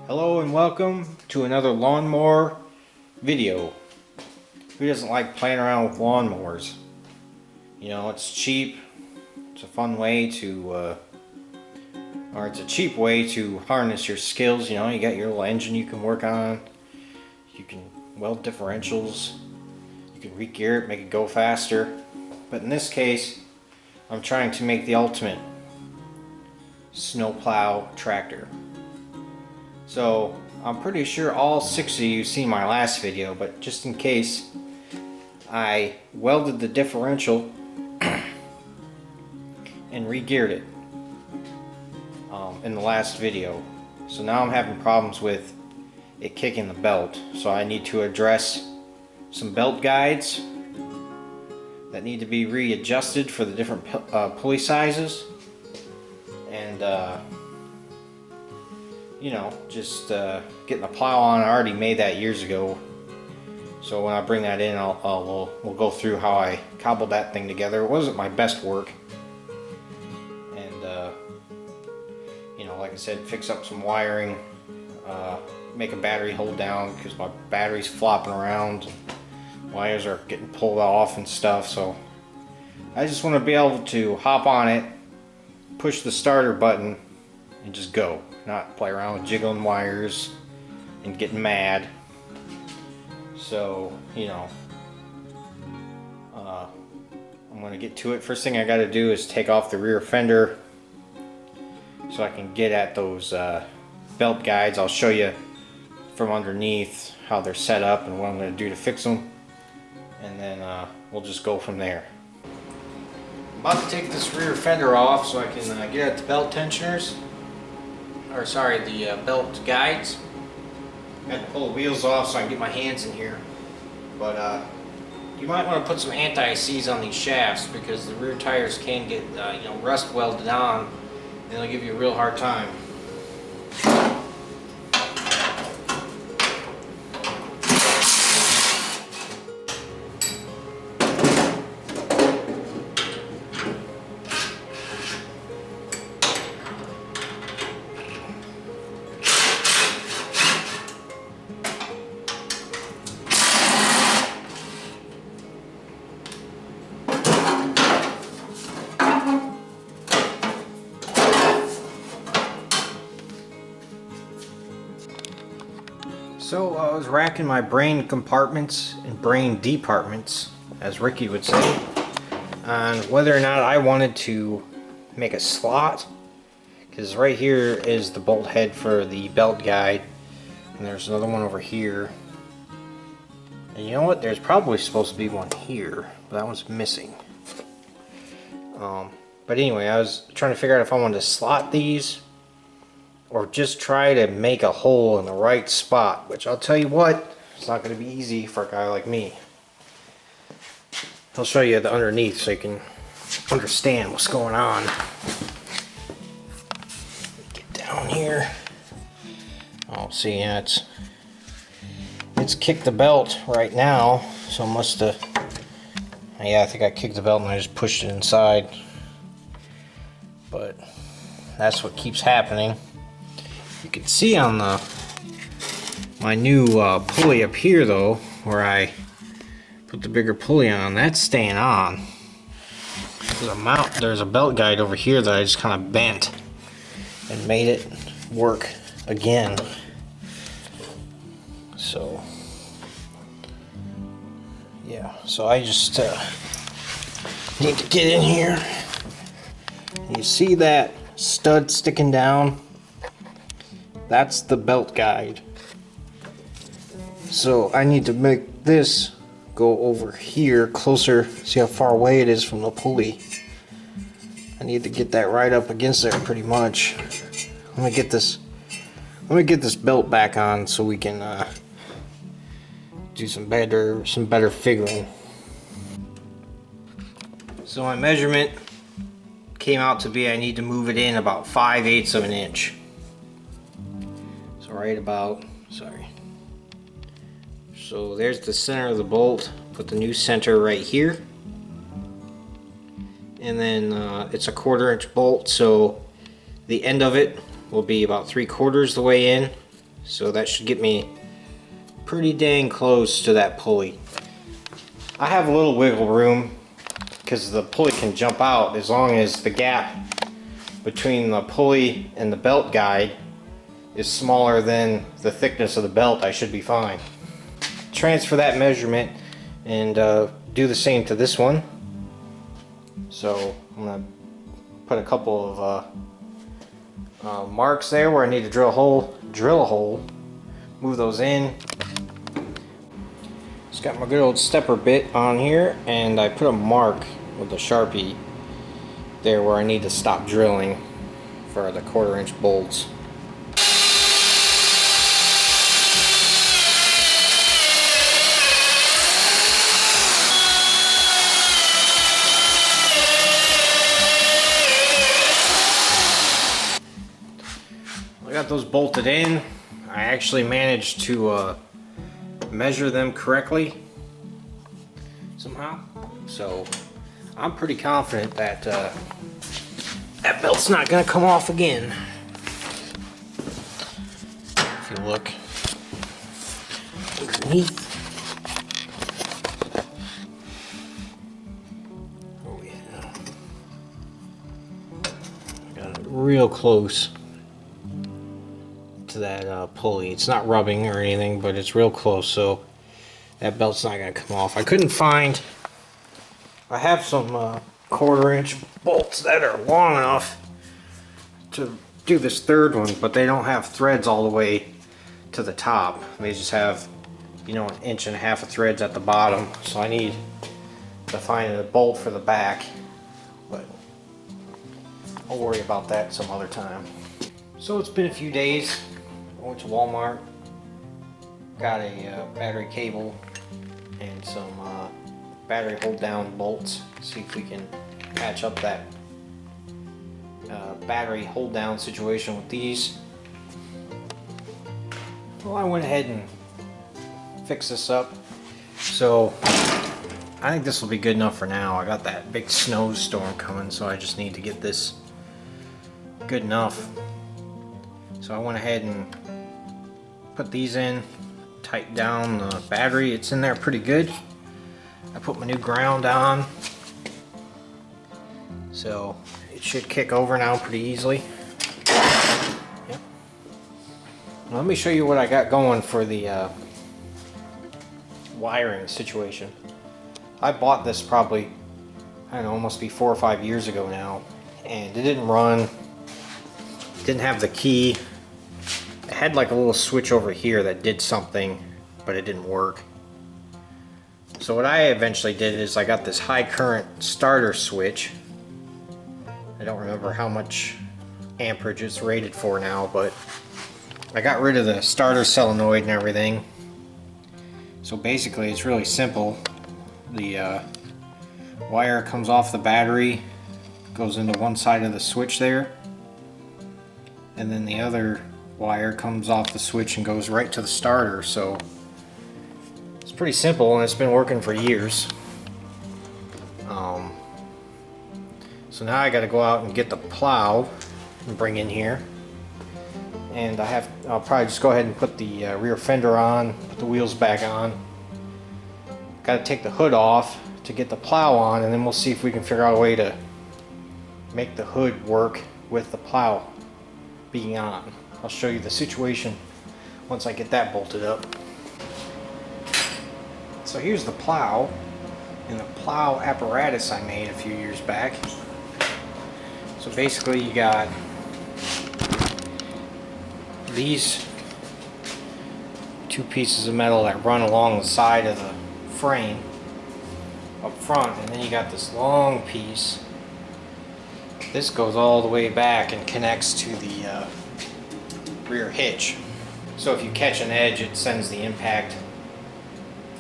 Hello and welcome to another lawnmower video. Who doesn't like playing around with lawnmowers? You know, it's cheap. It's a fun way to, or it's a cheap way to harness your skills. You know, you got your little engine you can work on. You can weld differentials. You can re-gear it, make it go faster. But in this case, I'm trying to make the ultimate snowplow tractor. So I'm pretty sure all 6 of you seen my last video, but just in case, I welded the differential and re-geared it in the last video. So now I'm having problems with it kicking the belt. So I need to address some belt guides that need to be readjusted for the different pulley sizes, and you know, just getting the plow on. I already made that years ago, so when I bring that in, we'll go through how I cobbled that thing together. It wasn't my best work, and you know, like I said, fix up some wiring, make a battery hold down because my battery's flopping around, wires are getting pulled off and stuff. So I just want to be able to hop on it, push the starter button, and just go. Not play around with jiggling wires and getting mad. So, you know, I'm going to get to it. First thing I got to do is take off the rear fender so I can get at those belt guides. I'll show you from underneath how they're set up and what I'm going to do to fix them, and then we'll just go from there. I'm about to take this rear fender off so I can get at the belt tensioners. Or sorry, the belt guides. I had to pull the wheels off so I can get my hands in here. But you might want to put some anti-seize on these shafts because the rear tires can get you know, rust welded on, and they'll give you a real hard time. So I was racking my brain compartments and brain departments, as Ricky would say, on whether or not I wanted to make a slot, because right here is the bolt head for the belt guide, and there's another one over here, and you know what, there's probably supposed to be one here, but that one's missing. But anyway, I was trying to figure out if I wanted to slot these or just try to make a hole in the right spot, which I'll tell you what, it's not going to be easy for a guy like me. I'll show you the underneath so you can understand what's going on. Get down here. Oh, see, yeah, it's kicked the belt right now, so must have, yeah, I think I kicked the belt and I just pushed it inside. But that's what keeps happening. You can see on my new pulley up here though, where I put the bigger pulley on, that's staying on. There's a belt guide over here that I just kind of bent and made it work again. So yeah, so I just need to get in here. You see that stud sticking down? That's the belt guide. So I need to make this go over here closer. See how far away it is from the pulley? I need to get that right up against there pretty much. Let me get this belt back on so we can do some better figuring. So my measurement came out to be I need to move it in about 5/8 of an inch. Right about, sorry. So there's the center of the bolt. Put the new center right here. And then it's a 1/4 inch bolt, so the end of it will be about 3/4 the way in. So that should get me pretty dang close to that pulley. I have a little wiggle room because the pulley can jump out. As long as the gap between the pulley and the belt guide is smaller than the thickness of the belt, I should be fine. Transfer that measurement and do the same to this one. So I'm gonna put a couple of marks there where I need to drill a hole, move those in. Just got my good old stepper bit on here, and I put a mark with a Sharpie there where I need to stop drilling for the 1/4" bolts. I got those bolted in. I actually managed to measure them correctly somehow, so I'm pretty confident that that belt's not gonna come off again. If you look underneath, oh yeah, got it real close to that pulley. It's not rubbing or anything, but it's real close, so that belt's not gonna come off. I couldn't find, I have some 1/4" bolts that are long enough to do this third one, but they don't have threads all the way to the top. They just have, you know, 1.5 inches of threads at the bottom, so I need to find a bolt for the back, but I'll worry about that some other time. So it's been a few days. I went to Walmart, got a battery cable and some battery hold down bolts. See if we can patch up that battery hold down situation with these. Well, I went ahead and fixed this up, so I think this will be good enough for now. I got that big snowstorm coming, so I just need to get this good enough. So I went ahead and put these in, tighten down the battery. It's in there pretty good. I put my new ground on, so it should kick over now pretty easily. Yep. Now let me show you what I got going for the wiring situation. I bought this probably, I don't know, almost be 4 or 5 years ago now, and it didn't run, didn't have the key. It had like a little switch over here that did something, but it didn't work. So what I eventually did is I got this high current starter switch. I don't remember how much amperage it's rated for now, but I got rid of the starter solenoid and everything. So basically it's really simple. The wire comes off the battery, goes into one side of the switch there, and then the other wire comes off the switch and goes right to the starter. So it's pretty simple, and it's been working for years. So now I got to go out and get the plow and bring in here, and I'll probably just go ahead and put the rear fender on, put the wheels back on. Got to take the hood off to get the plow on, and then we'll see if we can figure out a way to make the hood work with the plow being on. I'll show you the situation once I get that bolted up. So here's the plow and the plow apparatus I made a few years back. So basically you got these two pieces of metal that run along the side of the frame up front, and then you got this long piece. This goes all the way back and connects to the rear hitch. So if you catch an edge, it sends the impact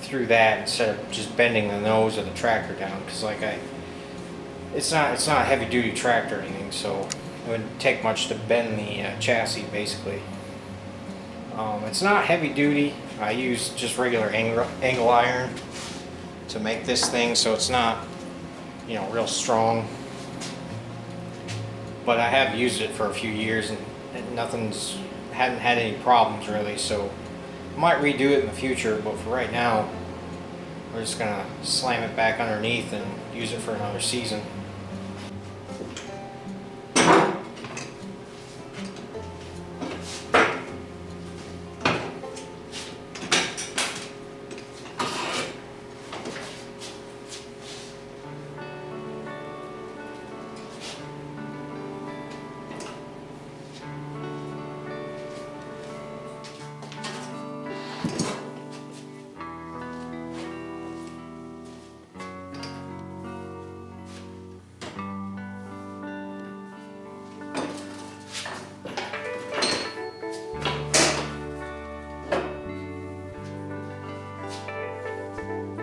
through that instead of just bending the nose of the tractor down. Because it's not a heavy duty tractor or anything, so it wouldn't take much to bend the chassis basically. It's not heavy duty. I use just regular angle iron to make this thing, so it's not, you know, real strong. But I have used it for a few years and nothing's hadn't had any problems really, so I might redo it in the future, but for right now we're just gonna slam it back underneath and use it for another season.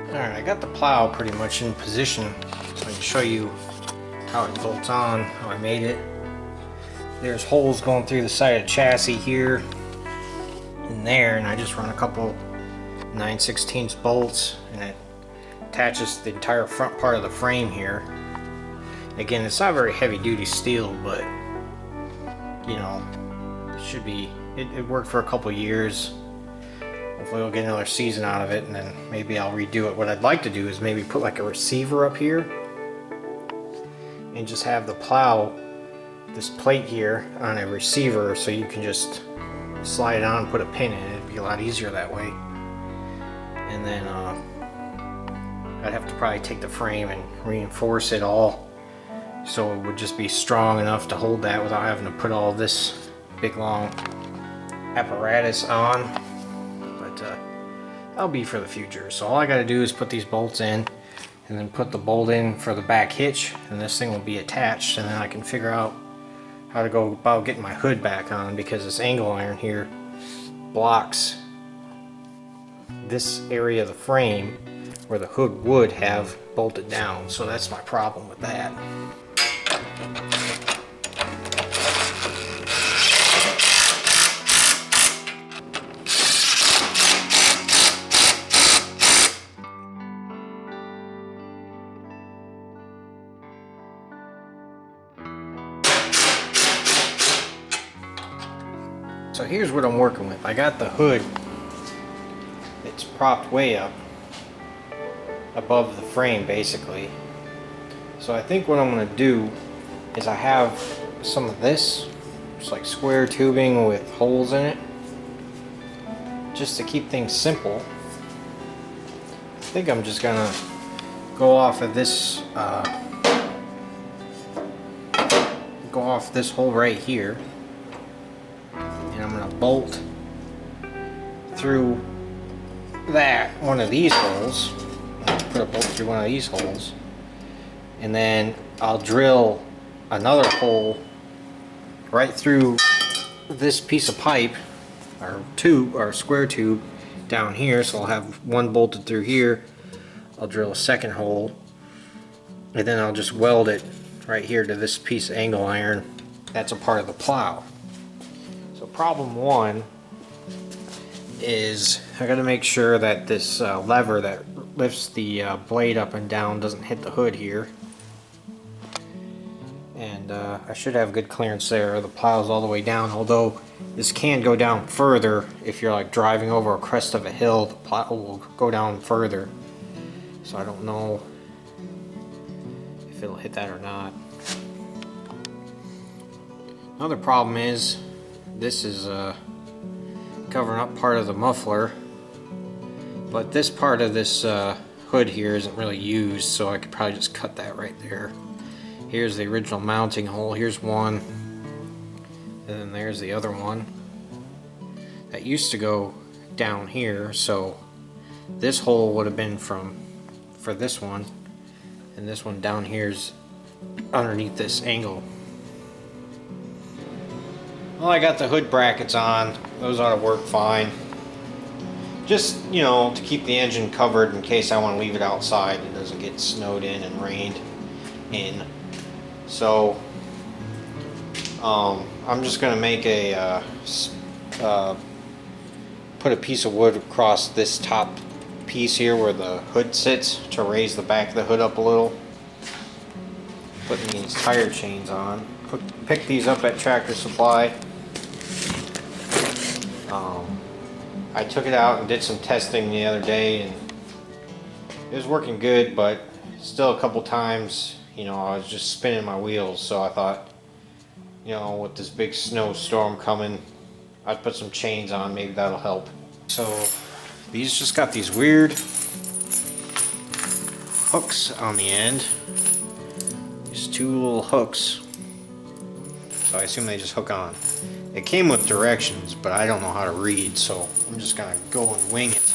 Alright, I got the plow pretty much in position, so I can show you how it bolts on, how I made it. There's holes going through the side of the chassis here and there, and I just run a couple 9/16 bolts and it attaches the entire front part of the frame here. Again, it's not very heavy duty steel, but you know, it should be, it worked for a couple years. Hopefully we'll get another season out of it, and then maybe I'll redo it. What I'd like to do is maybe put like a receiver up here and just have the plow, this plate here, on a receiver, so you can just slide it on and put a pin in it. It'd be a lot easier that way. And then I'd have to probably take the frame and reinforce it all so it would just be strong enough to hold that without having to put all this big long apparatus on. That'll be for the future. So all I gotta do is put these bolts in and then put the bolt in for the back hitch, and this thing will be attached, and then I can figure out how to go about getting my hood back on, because this angle iron here blocks this area of the frame where the hood would have bolted down. So that's my problem with that. So here's what I'm working with. I got the hood, it's propped way up above the frame basically. So I think what I'm going to do is I have some of this, just like square tubing with holes in it, just to keep things simple. I think I'm just going to go off of this, go off this hole right here. And I'm going to bolt through one of these holes. Put a bolt through one of these holes, and then I'll drill another hole right through this piece of pipe or tube or square tube down here. So I'll have one bolted through here. I'll drill a second hole, and then I'll just weld it right here to this piece of angle iron. That's a part of the plow. So problem one is I got to make sure that this lever that lifts the blade up and down doesn't hit the hood here. And I should have good clearance there. The plow's all the way down, although this can go down further. If you're like driving over a crest of a hill, the plow will go down further. So I don't know if it'll hit that or not. Another problem is this is covering up part of the muffler, but this part of this hood here isn't really used, so I could probably just cut that right there. Here's the original mounting hole. Here's one, and then there's the other one that used to go down here. So this hole would have been for this one, and this one down here is underneath this angle. Well, I got the hood brackets on. Those ought to work fine. Just, you know, to keep the engine covered in case I want to leave it outside and it doesn't get snowed in and rained in. So I'm just going to make a put a piece of wood across this top piece here where the hood sits to raise the back of the hood up a little. Putting these tire chains on. Pick these up at Tractor Supply. I took it out and did some testing the other day, and it was working good, but still a couple times, you know, I was just spinning my wheels. So I thought, you know, with this big snowstorm coming, I'd put some chains on, maybe that'll help. So these just got these weird hooks on the end. These two little hooks. So I assume they just hook on. It came with directions, but I don't know how to read, so I'm just gonna go and wing it.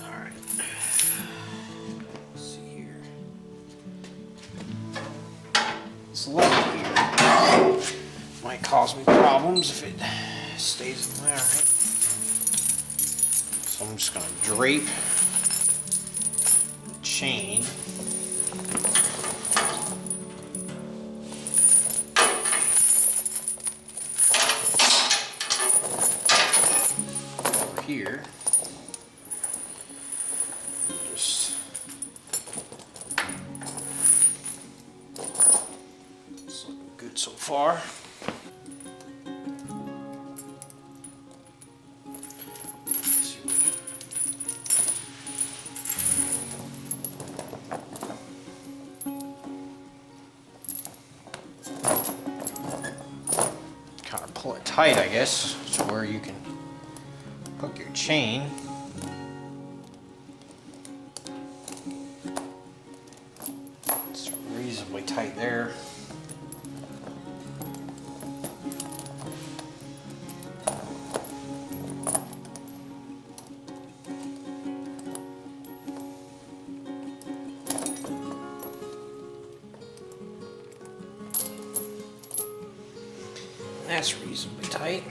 Alright. Let's see here. This left here might cause me problems if it stays in there. Right? So I'm just gonna drape the chain. Here, just it's looking good so far. Kind of pull it tight, I guess, to where you can hook your chain. It's reasonably tight there. That's reasonably tight.